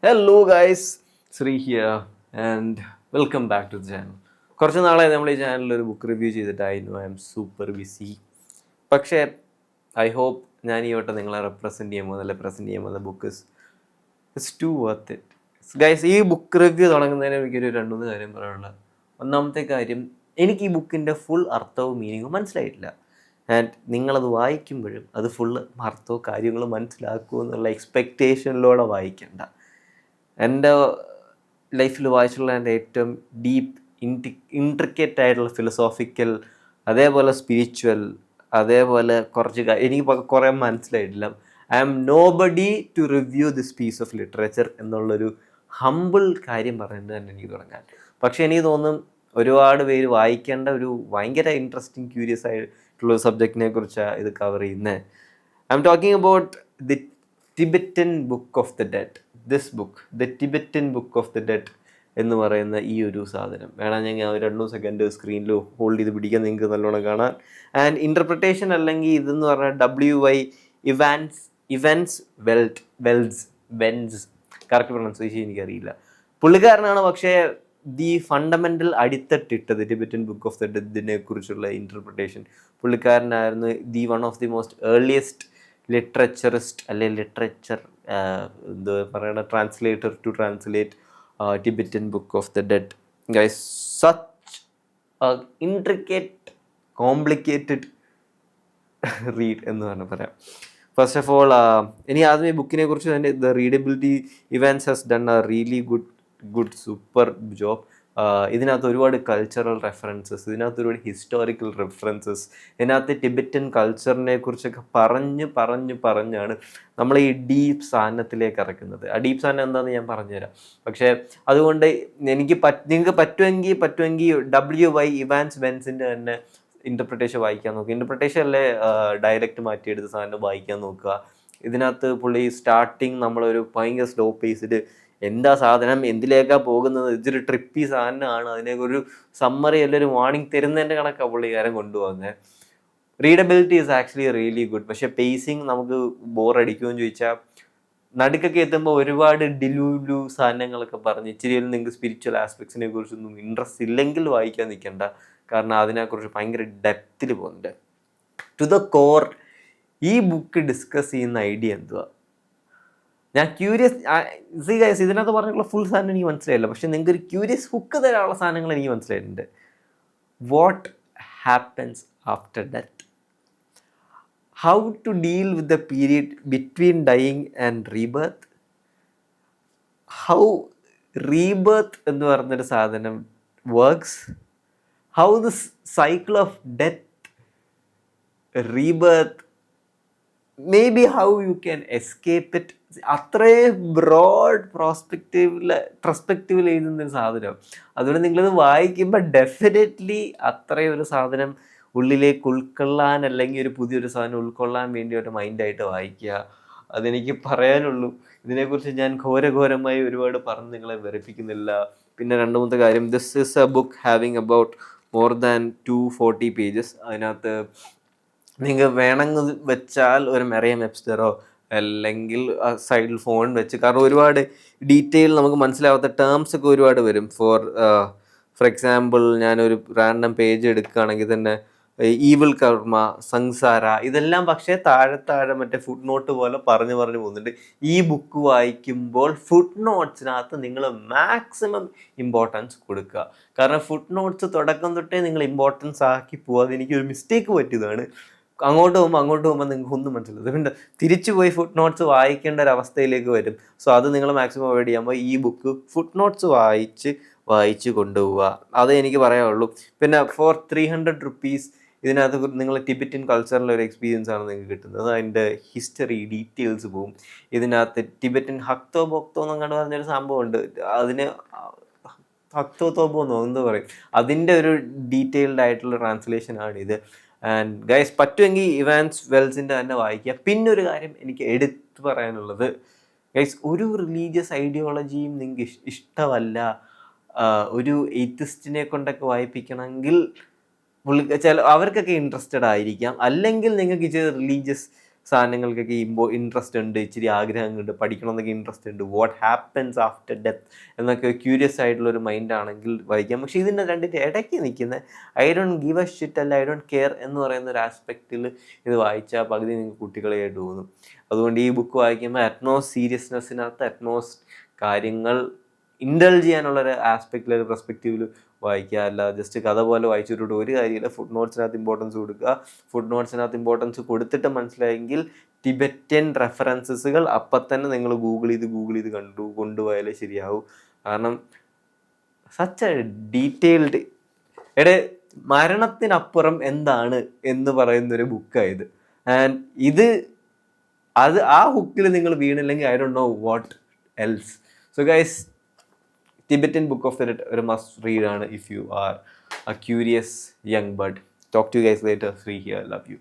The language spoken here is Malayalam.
Hello guys, Sree here and welcome back to the channel. കുറച്ച് നാളായി നമ്മൾ ഈ ചാനലിൽ ഒരു ബുക്ക് റിവ്യൂ ചെയ്തിട്ടായിരുന്നു. I'm super busy. പക്ഷേ ഐ ഹോപ്പ് ഞാൻ ഈ വട്ടം നിങ്ങളെ റെപ്രസെൻറ്റ് ചെയ്യുമ്പോൾ പ്രസൻറ്റ് ചെയ്യുമ്പോൾ book it's to worth it. Guys, ഈ ബുക്ക് റിവ്യൂ തുടങ്ങുന്നതിന് എനിക്കൊരു 2-3 കാര്യം പറയാനുള്ളത്. ഒന്നാമത്തെ കാര്യം, എനിക്ക് ഈ ബുക്കിൻ്റെ ഫുൾ അർത്ഥവും മീനിങ്ങും മനസ്സിലായിട്ടില്ല. ആൻഡ് നിങ്ങളത് വായിക്കുമ്പോഴും അത് ഫുള്ള് അർത്ഥവും കാര്യങ്ങളും മനസ്സിലാക്കുമോ എന്നുള്ള എക്സ്പെക്റ്റേഷനിലൂടെ വായിക്കേണ്ട. എൻ്റെ ലൈഫിൽ വായിച്ചുള്ള എൻ്റെ ഏറ്റവും ഡീപ്പ് ഇൻട്രിക്കേറ്റ് ആയിട്ടുള്ള ഫിലോസോഫിക്കൽ, അതേപോലെ സ്പിരിച്വൽ, അതേപോലെ കുറച്ച് എനിക്ക് കുറേ മനസ്സിലായിട്ടില്ല. I am nobody to review this piece of literature എന്നുള്ളൊരു ഹമ്പിൾ കാര്യം പറയുന്നത് തന്നെ എനിക്ക് തുടങ്ങാൻ. പക്ഷേ എനിക്ക് തോന്നും ഒരുപാട് പേര് വായിക്കേണ്ട ഒരു ഭയങ്കര ഇൻട്രസ്റ്റിംഗ് ക്യൂരിയസ് ആയിട്ടുള്ള സബ്ജക്റ്റിനെ കുറിച്ചാണ് ഇത് കവർ ചെയ്യുന്നത്. I am talking about the Tibetan book of the dead. This book, the Tibetan book of the dead എന്ന് പറയുന്ന ഈ ഒരു സാധനം വേണമെങ്കിൽ ഞാൻ 2 സെക്കൻഡ് സ്ക്രീനിൽ ഹോൾഡ് ചെയ്ത് പിടിക്കാൻ നിങ്ങൾക്ക് നല്ലോണം കാണാൻ. ആൻഡ് ഇൻ്റർപ്രിട്ടേഷൻ അല്ലെങ്കിൽ ഇതെന്ന് പറഞ്ഞാൽ WY Evans Wentz, correct pronunciation എനിക്കറിയില്ല. പുള്ളിക്കാരനാണ് പക്ഷേ ദി ഫണ്ടമെൻ്റൽ അടിത്തട്ടിട്ടത് ടിബറ്റൻ ബുക്ക് ഓഫ് ദ ഡെഡിനെ കുറിച്ചുള്ള ഇൻ്റർപ്രിട്ടേഷൻ. പുള്ളിക്കാരനായിരുന്നു the one of the most earliest literaturist അല്ലെങ്കിൽ ലിറ്ററേച്ചർ എന്ത് പറയണ translator to translate Tibetan book of the dead. Guys, such intricate complicated read എന്ന് പറഞ്ഞാൽ പറയാം. ഫസ്റ്റ് ഓഫ് ഓൾ, ഇനി ആദ്യം ഈ ബുക്കിനെ കുറിച്ച് തന്നെ the readability events has done A really good super job. ഇതിനകത്ത് ഒരുപാട് കൾച്ചറൽ റെഫറൻസസ്, ഇതിനകത്ത് ഒരുപാട് ഹിസ്റ്റോറിക്കൽ റെഫറൻസസ്, ഇതിനകത്ത് ടിബറ്റൻ കൾച്ചറിനെ കുറിച്ചൊക്കെ പറഞ്ഞാണ് നമ്മൾ ഈ ഡീപ്പ് സാധനത്തിലേക്ക് ഇറക്കുന്നത്. ആ ഡീപ്പ് സാധനം എന്താണെന്ന് ഞാൻ പറഞ്ഞുതരാം. പക്ഷേ അതുകൊണ്ട് നിങ്ങൾക്ക് പറ്റുമെങ്കിൽ WY വെൻസിൻ്റെ തന്നെ ഇൻ്റർപ്രിട്ടേഷൻ വായിക്കാൻ നോക്കുക. ഇൻ്റർപ്രിട്ടേഷൻ അല്ലേ ഡയലക്റ്റ് മാറ്റിയെടുത്ത സാധനം വായിക്കാൻ നോക്കുക. ഇതിനകത്ത് പുള്ളി സ്റ്റാർട്ടിങ് നമ്മളൊരു ഭയങ്കര സ്ലോ പേസിൽ എന്താ സാധനം, എന്തിലേക്കാണ് പോകുന്നത്, ഇതൊരു ട്രിപ്പി സാധനമാണ്, അതിനൊക്കെ ഒരു സമ്മറി അല്ല ഒരു വാർണിംഗ് തരുന്നതിൻ്റെ കണക്കാണ് പുള്ളിക്കാരൻ കൊണ്ടുപോകുന്നത്. Readability is actually really good. പക്ഷേ പേസിങ് നമുക്ക് ബോറടിക്കുമെന്ന് ചോദിച്ചാൽ നടുക്കൊക്കെ എത്തുമ്പോൾ ഒരുപാട് ഡിലൂലു സാധനങ്ങളൊക്കെ പറഞ്ഞ് ഇച്ചിരിയും നിങ്ങൾക്ക് സ്പിരിച്വൽ ആസ്പെക്ട്സിനെ കുറിച്ചൊന്നും ഇൻട്രസ്റ്റ് ഇല്ലെങ്കിൽ വായിക്കാൻ നിൽക്കണ്ട. കാരണം അതിനെക്കുറിച്ച് ഭയങ്കര ഡെപ്തിൽ പോകുന്നുണ്ട്. ടു ദ കോർ ഈ ബുക്ക് ഡിസ്കസ് ചെയ്യുന്ന ഐഡിയ എന്തുവാ? ഞാൻ ഗൈസ്, ഇതിനകത്ത് പറഞ്ഞുള്ള ഫുൾ സാധനം എനിക്ക് മനസ്സിലായില്ല. പക്ഷെ നിങ്ങൾക്ക് ഒരു ക്യൂരിയസ് ഹുക്ക് തരാനുള്ള സാധനങ്ങൾ എനിക്ക് മനസ്സിലായിട്ടുണ്ട്. What happens after death, how to deal with the period between dying and rebirth, how rebirth എന്ന് പറഞ്ഞൊരു സാധനം works, how the cycle of death, rebirth, maybe how you can escape it. അത്രയും ബ്രോഡ് പെർസ്പെക്റ്റീവിൽ എഴുതുന്നൊരു സാധനം. അതുകൊണ്ട് നിങ്ങളിത് വായിക്കുമ്പോൾ ഡെഫിനറ്റ്ലി അത്രയും ഒരു സാധനം ഉള്ളിലേക്ക് ഉൾക്കൊള്ളാൻ, അല്ലെങ്കിൽ ഒരു പുതിയൊരു സാധനം ഉൾക്കൊള്ളാൻ വേണ്ടി ഒരു മൈൻഡായിട്ട് വായിക്കുക. അതെനിക്ക് പറയാനുള്ളൂ. ഇതിനെക്കുറിച്ച് ഞാൻ ഘോരമായി ഒരുപാട് പറഞ്ഞ് നിങ്ങളെ വെറുപ്പിക്കുന്നില്ല. പിന്നെ 2-3 കാര്യം, this is A book having about more than 240 pages. അതിനകത്ത് നിങ്ങൾക്ക് വേണമെങ്കിൽ വെച്ചാൽ ഒരു മെറിയം വെബ്സ്റ്ററോ അല്ലെങ്കിൽ സൈഡിൽ ഫോൺ വെച്ച്, കാരണം ഒരുപാട് ഡീറ്റെയിൽ നമുക്ക് മനസ്സിലാവാത്ത ടേംസ് ഒക്കെ ഒരുപാട് വരും. ഫോർ എക്സാമ്പിൾ, ഞാനൊരു റാൻഡം പേജ് എടുക്കുകയാണെങ്കിൽ തന്നെ ഈവിൾ കർമ്മ, സംസാര, ഇതെല്ലാം പക്ഷേ താഴെ മറ്റേ ഫുട് നോട്ട് പോലെ പറഞ്ഞു പോകുന്നുണ്ട്. ഈ ബുക്ക് വായിക്കുമ്പോൾ ഫുട് നോട്ട്സിനകത്ത് നിങ്ങൾ മാക്സിമം ഇമ്പോർട്ടൻസ് കൊടുക്കുക. കാരണം ഫുട് നോട്ട്സ് തുടക്കം തൊട്ടേ നിങ്ങൾ ഇമ്പോർട്ടൻസ് ആക്കി പോവാതെ എനിക്കൊരു മിസ്റ്റേക്ക് പറ്റിയതാണ്. അങ്ങോട്ട് പോകുമ്പോൾ നിങ്ങൾക്ക് ഒന്നും മനസ്സിലാവും. പിന്നെ തിരിച്ചു പോയി ഫുട് നോട്ട്സ് വായിക്കേണ്ട ഒരു അവസ്ഥയിലേക്ക് വരും. സോ അത് നിങ്ങൾ മാക്സിമം അവോയ്ഡ് ചെയ്യുമ്പോൾ ഈ ബുക്ക് ഫുട് നോട്ട്സ് വായിച്ച് കൊണ്ടുപോവുക. അതേ എനിക്ക് പറയാനുള്ളൂ. പിന്നെ ഫോർ 300 റുപ്പീസ് ഇതിനകത്ത് നിങ്ങൾ ടിബറ്റൻ കൾച്ചറിലെ ഒരു എക്സ്പീരിയൻസ് ആണ് നിങ്ങൾക്ക് കിട്ടുന്നത്. അതിൻ്റെ ഹിസ്റ്ററി ഡീറ്റെയിൽസ് പോവും. ഇതിനകത്ത് ടിബറ്റൻ ഹക്തോ ഭക്തോ എന്നങ്ങാണ്ട് പറഞ്ഞൊരു സംഭവമുണ്ട്. അതിന് ഹക്തോ തോബോ എന്നോ എന്തോ പറയും. അതിൻ്റെ ഒരു ഡീറ്റെയിൽഡ് ആയിട്ടുള്ള ട്രാൻസ്ലേഷനാണിത്. ആൻഡ് ഗൈസ്, പറ്റുമെങ്കിൽ ഇവാൻസ് വെൽസിൻ്റെ തന്നെ വായിക്കുക. പിന്നെ ഒരു കാര്യം എനിക്ക് എടുത്തു പറയാനുള്ളത്, ഗൈസ്, ഒരു റിലീജിയസ് ഐഡിയോളജിയും നിങ്ങൾക്ക് ഇഷ്ടമല്ല, ഒരു എയ്ത്തിസ്റ്റിനെ കൊണ്ടൊക്കെ വായിപ്പിക്കണമെങ്കിൽ അവർക്കൊക്കെ ഇൻട്രസ്റ്റഡ് ആയിരിക്കാം. അല്ലെങ്കിൽ നിങ്ങൾക്ക് റിലീജിയസ് സാധനങ്ങൾക്കൊക്കെ ഇൻട്രസ്റ്റ് ഉണ്ട്, ഇച്ചിരി ആഗ്രഹങ്ങളുണ്ട്, പഠിക്കണമെന്നൊക്കെ ഇൻട്രസ്റ്റ് ഉണ്ട്, വാട്ട് ഹാപ്പൻസ് ആഫ്റ്റർ ഡെത്ത് എന്നൊക്കെ ക്യൂരിയസ് ആയിട്ടുള്ളൊരു മൈൻഡാണെങ്കിൽ വായിക്കാം. പക്ഷേ ഇതിൻ്റെ രണ്ടിൻ്റെ ഇടയ്ക്ക് നിൽക്കുന്ന I don't give A shit അല്ല ഐ ഡോണ്ട് കെയർ എന്ന് പറയുന്ന ഒരു ആസ്പെക്റ്റിൽ ഇത് വായിച്ചാൽ പകുതി നിങ്ങൾക്ക് കുട്ടികളായിട്ട് തോന്നും. അതുകൊണ്ട് ഈ ബുക്ക് വായിക്കുമ്പോൾ അറ്റ്മോസ് സീരിയസ്നെസ്സിനകത്ത് അറ്റ്മോസ് കാര്യങ്ങൾ ഇൻഡൽജ് ചെയ്യാനുള്ളൊരു ആസ്പെക്റ്റിൽ ഒരു പെർസ്പെക്റ്റീവിൽ വായിക്കുക. അല്ല ജസ്റ്റ് കഥ പോലെ വായിച്ചിട്ട് ഒരു കാര്യമില്ല. ഫുഡ് നോട്ട്സിനകത്ത് ഇമ്പോർട്ടൻസ് കൊടുക്കുക. ഫുഡ് നോട്ട്സിനകത്ത് ഇമ്പോർട്ടൻസ് കൊടുത്തിട്ട് മനസ്സിലായെങ്കിൽ ടിബറ്റൻ റെഫറൻസസുകൾ അപ്പം തന്നെ നിങ്ങൾ ഗൂഗിൾ ചെയ്ത് കൊണ്ടുപോയാലേ ശരിയാവും. കാരണം സച്ച് എ ഡീറ്റെയിൽഡ് മരണത്തിനപ്പുറം എന്താണ് എന്ന് പറയുന്നൊരു ബുക്കായത്. ആൻഡ് ഇത് ആ ഹുക്കിൽ നിങ്ങൾ വീണില്ലെങ്കിൽ I don't know what else. So guys, Tibetan Book of the Dead ഒരു must read ആണ് if you are a curious young bud. Talk to you guys later. Sri here. Love you.